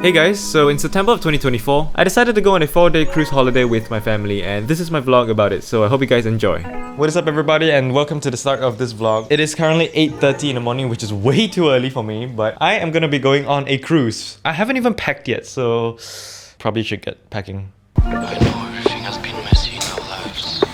Hey guys, so in September of 2024, I decided to go on a 4-day cruise holiday with my family, and this is my vlog about it, so I hope you guys enjoy. What is up everybody, and welcome to the start of this vlog. It is currently 8:30 in the morning, which is way too early for me, but I am gonna be going on a cruise. I haven't even packed yet, so probably should get packing. I know everything has been messy in our lives.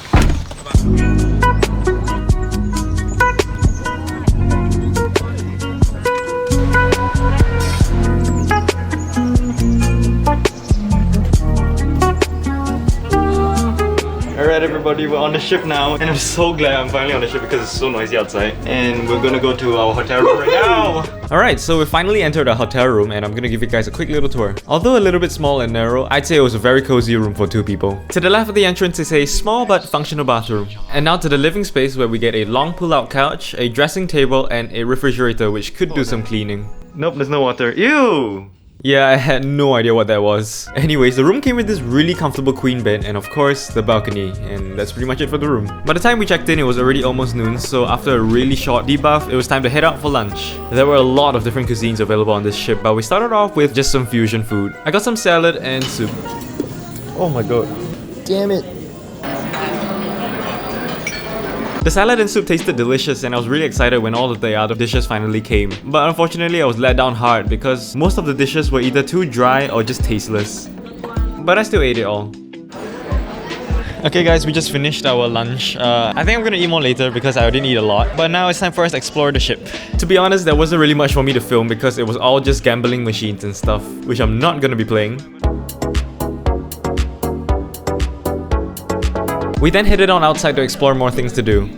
Alright everybody, we're on the ship now, and I'm so glad I'm finally on the ship because it's so noisy outside. And we're gonna go to our hotel room right now. Alright, so we finally entered our hotel room, and I'm gonna give you guys a quick little tour. Although a little bit small and narrow, I'd say it was a very cozy room for 2 people. To the left of the entrance is a small but functional bathroom. And now to the living space, where we get a long pull-out couch, a dressing table, and a refrigerator which could do some cleaning. Nope, there's no water. Ew! Yeah, I had no idea what that was. Anyways, the room came with this really comfortable queen bed and of course the balcony, and that's pretty much it for the room. By the time we checked in, it was already almost noon, so after a really short debuff, it was time to head out for lunch. There were a lot of different cuisines available on this ship, but we started off with just some fusion food. I got some salad and soup. Oh my god. Damn it. The salad and soup tasted delicious, and I was really excited when all of the other dishes finally came. But unfortunately, I was let down hard because most of the dishes were either too dry or just tasteless. But I still ate it all. Okay guys, we just finished our lunch. I think I'm gonna eat more later because I didn't eat a lot. But now it's time for us to explore the ship. To be honest, there wasn't really much for me to film because it was all just gambling machines and stuff, which I'm not gonna be playing. We then headed on outside to explore more things to do.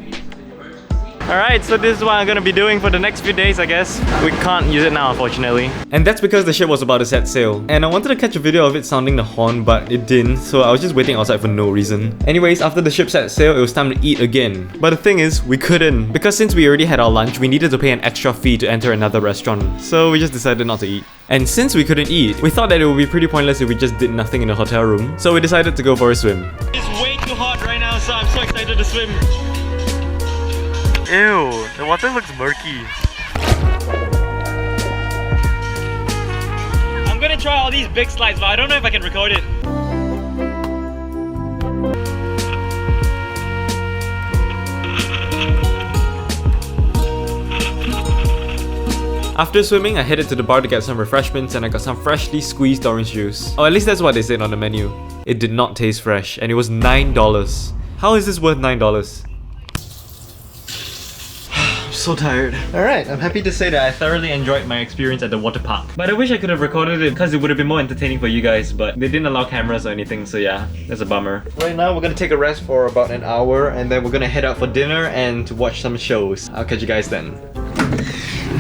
Alright, so this is what I'm gonna be doing for the next few days, I guess. We can't use it now, unfortunately. And that's because the ship was about to set sail. And I wanted to catch a video of it sounding the horn, but it didn't, so I was just waiting outside for no reason. Anyways, after the ship set sail, it was time to eat again. But the thing is, we couldn't. Because since we already had our lunch, we needed to pay an extra fee to enter another restaurant. So we just decided not to eat. And since we couldn't eat, we thought that it would be pretty pointless if we just did nothing in the hotel room. So we decided to go for a swim. It's way too hot right now, so I'm so excited to swim. Ew, the water looks murky. I'm gonna try all these big slides, but I don't know if I can record it. After swimming, I headed to the bar to get some refreshments, and I got some freshly squeezed orange juice. Or at least that's what they said on the menu. It did not taste fresh, and it was $9. How is this worth $9? So tired. Alright, I'm happy to say that I thoroughly enjoyed my experience at the water park. But I wish I could have recorded it because it would have been more entertaining for you guys, but they didn't allow cameras or anything, so yeah, that's a bummer. Right now we're gonna take a rest for about an hour, and then we're gonna head out for dinner and to watch some shows. I'll catch you guys then.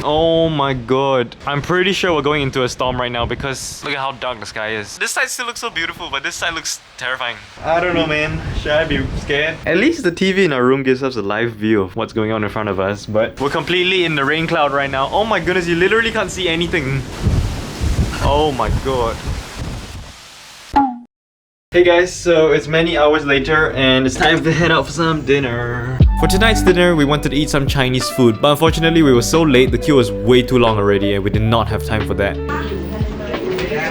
Oh my god. I'm pretty sure we're going into a storm right now because look at how dark the sky is. This side still looks so beautiful, but this side looks terrifying. I don't know, man. Should I be scared? At least the TV in our room gives us a live view of what's going on in front of us, but we're completely in the rain cloud right now. Oh my goodness, you literally can't see anything. Oh my god. Hey guys, so it's many hours later and it's time to head out for some dinner. For tonight's dinner, we wanted to eat some Chinese food, but unfortunately we were so late, the queue was way too long already and we did not have time for that.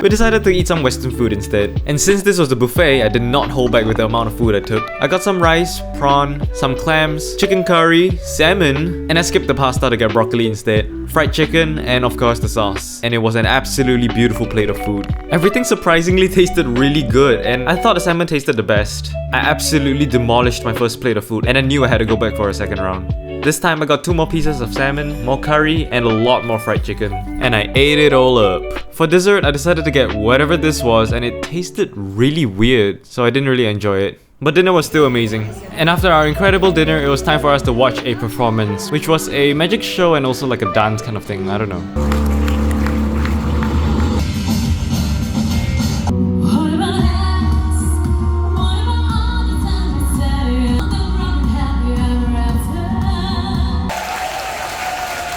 We decided to eat some Western food instead. And since this was a buffet, I did not hold back with the amount of food I took. I got some rice, prawn, some clams, chicken curry, salmon, and I skipped the pasta to get broccoli instead, fried chicken, and of course the sauce. And it was an absolutely beautiful plate of food. Everything surprisingly tasted really good, and I thought the salmon tasted the best. I absolutely demolished my first plate of food, and I knew I had to go back for a second round. This time I got 2 more pieces of salmon, more curry, and a lot more fried chicken. And I ate it all up. For dessert, I decided to get whatever this was, and it tasted really weird, so I didn't really enjoy it. But dinner was still amazing. And after our incredible dinner, it was time for us to watch a performance, which was a magic show and also like a dance kind of thing, I don't know.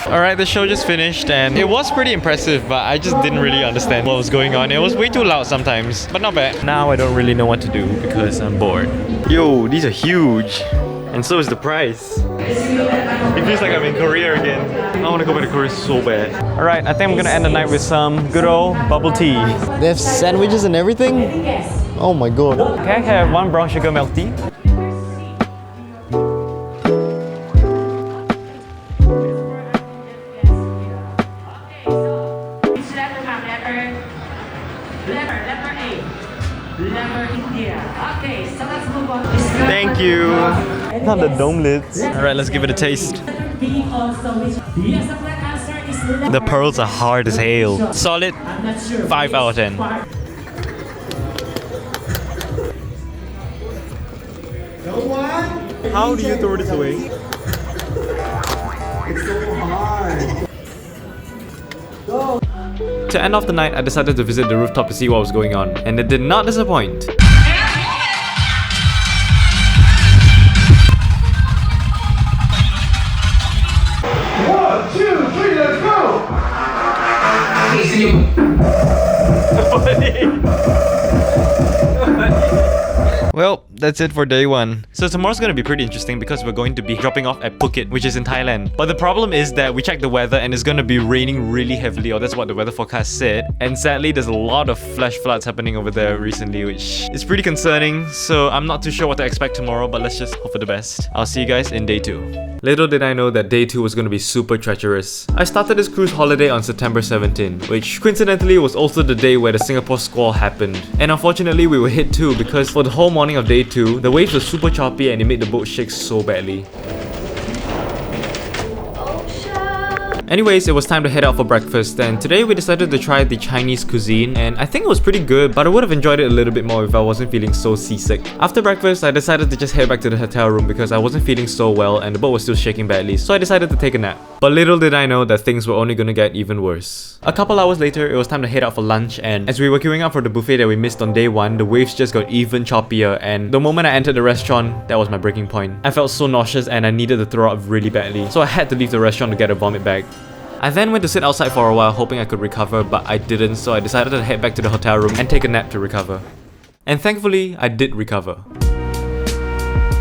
Alright, the show just finished and it was pretty impressive, but I just didn't really understand what was going on. It was way too loud sometimes, but not bad. Now I don't really know what to do because I'm bored. Yo, these are huge. And so is the price. It feels like I'm in Korea again. I want to go back to Korea so bad. Alright, I think I'm gonna end the night with some good old bubble tea. They have sandwiches and everything? Oh my god. Can I have one brown sugar milk tea? Thank you. Not the dome lids. Alright, let's give it a taste. The pearls are hard as hell. Solid 5 out of 10. How do you throw this away? It's so hard. To end off the night, I decided to visit the rooftop to see what was going on, and it did not disappoint. 1, 2, 3, let's go! Well, that's it for day 1. So tomorrow's gonna be pretty interesting because we're going to be dropping off at Phuket, which is in Thailand. But the problem is that we checked the weather and it's gonna be raining really heavily, or that's what the weather forecast said. And sadly, there's a lot of flash floods happening over there recently, which is pretty concerning. So I'm not too sure what to expect tomorrow, but let's just hope for the best. I'll see you guys in day 2. Little did I know that day 2 was gonna be super treacherous. I started this cruise holiday on September 17, which coincidentally was also the day where the Singapore squall happened. And unfortunately, we were hit too because for the whole morning of day 2, the waves were super choppy and it made the boat shake so badly. Anyways, it was time to head out for breakfast, and today we decided to try the Chinese cuisine, and I think it was pretty good, but I would have enjoyed it a little bit more if I wasn't feeling so seasick. After breakfast, I decided to just head back to the hotel room because I wasn't feeling so well and the boat was still shaking badly, so I decided to take a nap. But little did I know that things were only gonna get even worse. A couple hours later, it was time to head out for lunch, and as we were queuing up for the buffet that we missed on day 1, the waves just got even choppier, and the moment I entered the restaurant, that was my breaking point. I felt so nauseous and I needed to throw up really badly, so I had to leave the restaurant to get a vomit bag. I then went to sit outside for a while hoping I could recover, but I didn't, so I decided to head back to the hotel room and take a nap to recover. And thankfully, I did recover.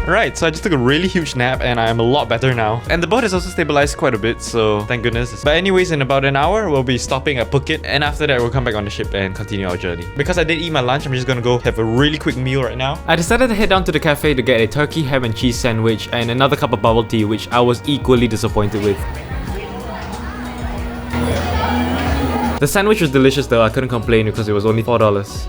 Alright, so I just took a really huge nap and I am a lot better now. And the boat has also stabilized quite a bit, so thank goodness. But anyways, in about an hour, we'll be stopping at Phuket, and after that, we'll come back on the ship and continue our journey. Because I did eat my lunch, I'm just gonna go have a really quick meal right now. I decided to head down to the cafe to get a turkey ham and cheese sandwich and another cup of bubble tea, which I was equally disappointed with. The sandwich was delicious though, I couldn't complain because it was only $4.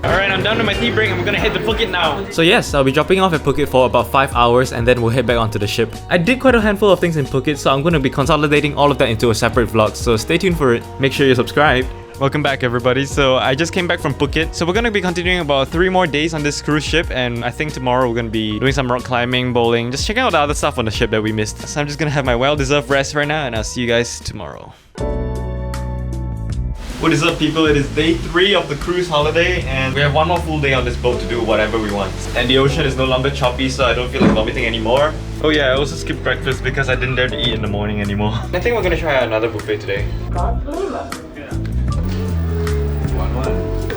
Alright, I'm done with my tea break and we're gonna head to Phuket now. So yes, I'll be dropping off at Phuket for about 5 hours and then we'll head back onto the ship. I did quite a handful of things in Phuket, so I'm gonna be consolidating all of that into a separate vlog, so stay tuned for it. Make sure you're subscribed. Welcome back everybody. So I just came back from Phuket. So we're gonna be continuing about 3 more days on this cruise ship, and I think tomorrow we're gonna be doing some rock climbing, bowling, just checking out the other stuff on the ship that we missed. So I'm just gonna have my well-deserved rest right now and I'll see you guys tomorrow. What is up people, it is day 3 of the cruise holiday and we have one more full day on this boat to do whatever we want. And the ocean is no longer choppy, so I don't feel like vomiting anymore. Oh yeah, I also skipped breakfast because I didn't dare to eat in the morning anymore. I think we're gonna try another buffet today.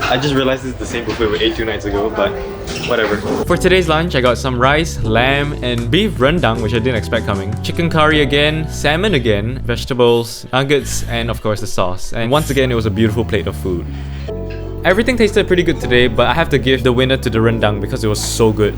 I just realized this is the same buffet we ate 2 nights ago, but whatever. For today's lunch, I got some rice, lamb, and beef rendang, which I didn't expect coming. Chicken curry again, salmon again, vegetables, nuggets, and of course the sauce. And once again, it was a beautiful plate of food. Everything tasted pretty good today, but I have to give the winner to the rendang because it was so good.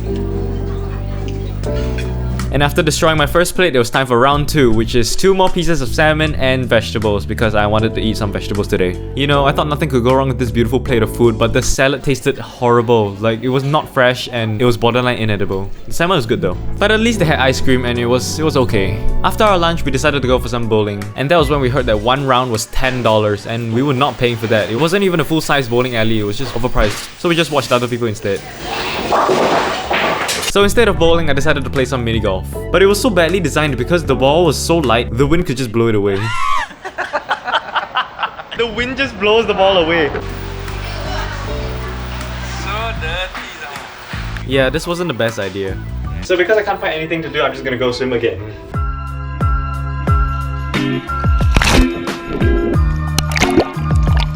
And after destroying my first plate, it was time for round 2, which is 2 more pieces of salmon and vegetables because I wanted to eat some vegetables today. You know, I thought nothing could go wrong with this beautiful plate of food, but the salad tasted horrible. Like, it was not fresh and it was borderline inedible. The salmon was good though. But at least they had ice cream and it was okay. After our lunch, we decided to go for some bowling. And that was when we heard that one round was $10 and we were not paying for that. It wasn't even a full-size bowling alley, it was just overpriced. So we just watched other people instead. So instead of bowling, I decided to play some mini golf. But it was so badly designed because the ball was so light, the wind could just blow it away. The wind just blows the ball away. So dirty though. Yeah, this wasn't the best idea. So because I can't find anything to do, I'm just gonna go swim again.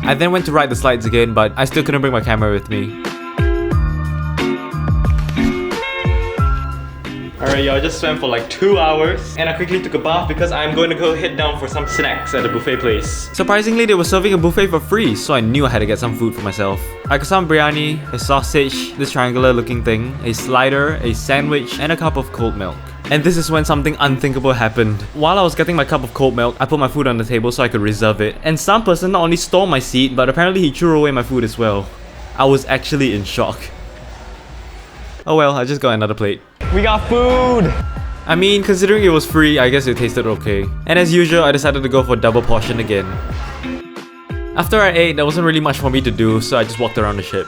I then went to ride the slides again, but I still couldn't bring my camera with me. Alright, y'all, I just swam for like 2 hours and I quickly took a bath because I'm going to go head down for some snacks at the buffet place. Surprisingly, they were serving a buffet for free, so I knew I had to get some food for myself. I got some biryani, a sausage, this triangular looking thing, a slider, a sandwich, and a cup of cold milk. And this is when something unthinkable happened. While I was getting my cup of cold milk, I put my food on the table so I could reserve it. And some person not only stole my seat, but apparently he threw away my food as well. I was actually in shock. Oh well, I just got another plate. We got food! I mean, considering it was free, I guess it tasted okay. And as usual, I decided to go for a double portion again. After I ate, there wasn't really much for me to do, so I just walked around the ship.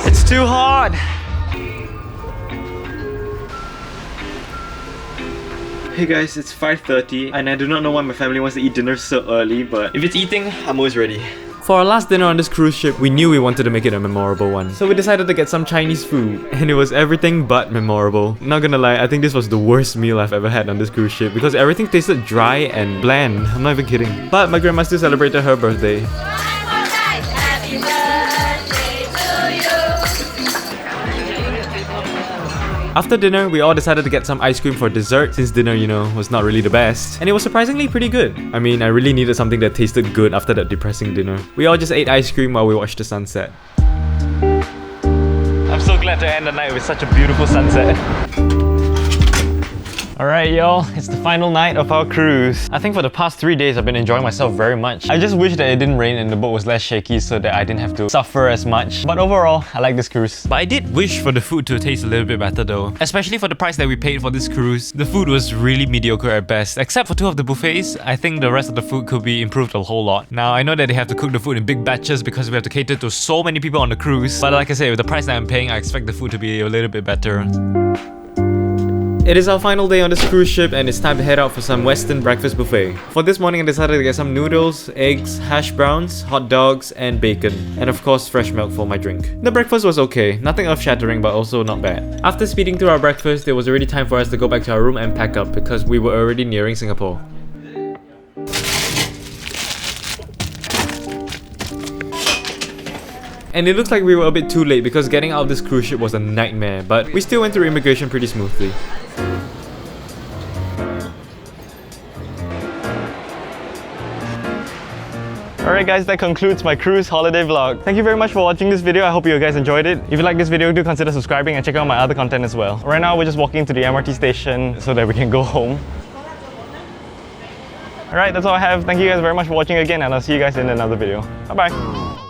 It's too hot! Hey guys, it's 5:30 and I do not know why my family wants to eat dinner so early, but if it's eating, I'm always ready. For our last dinner on this cruise ship, we knew we wanted to make it a memorable one. So we decided to get some Chinese food, and it was everything but memorable. Not gonna lie, I think this was the worst meal I've ever had on this cruise ship because everything tasted dry and bland. I'm not even kidding. But my grandma still celebrated her birthday. After dinner, we all decided to get some ice cream for dessert since dinner, you know, was not really the best. And it was surprisingly pretty good. I mean, I really needed something that tasted good after that depressing dinner. We all just ate ice cream while we watched the sunset. I'm so glad to end the night with such a beautiful sunset. Alright y'all, it's the final night of our cruise. I think for the past 3 days I've been enjoying myself very much. I just wish that it didn't rain and the boat was less shaky so that I didn't have to suffer as much. But overall, I like this cruise. But I did wish for the food to taste a little bit better though. Especially for the price that we paid for this cruise. The food was really mediocre at best. Except for 2 of the buffets, I think the rest of the food could be improved a whole lot. Now, I know that they have to cook the food in big batches because we have to cater to so many people on the cruise. But like I said, with the price that I'm paying, I expect the food to be a little bit better. It is our final day on this cruise ship and it's time to head out for some Western breakfast buffet. For this morning I decided to get some noodles, eggs, hash browns, hot dogs, and bacon. And of course fresh milk for my drink. The breakfast was okay, nothing earth-shattering but also not bad. After speeding through our breakfast, it was already time for us to go back to our room and pack up because we were already nearing Singapore. And it looks like we were a bit too late because getting out of this cruise ship was a nightmare, but we still went through immigration pretty smoothly. Alright guys, that concludes my cruise holiday vlog. Thank you very much for watching this video. I hope you guys enjoyed it. If you like this video, do consider subscribing and check out my other content as well. Right now, we're just walking to the MRT station so that we can go home. Alright, that's all I have. Thank you guys very much for watching again and I'll see you guys in another video. Bye bye!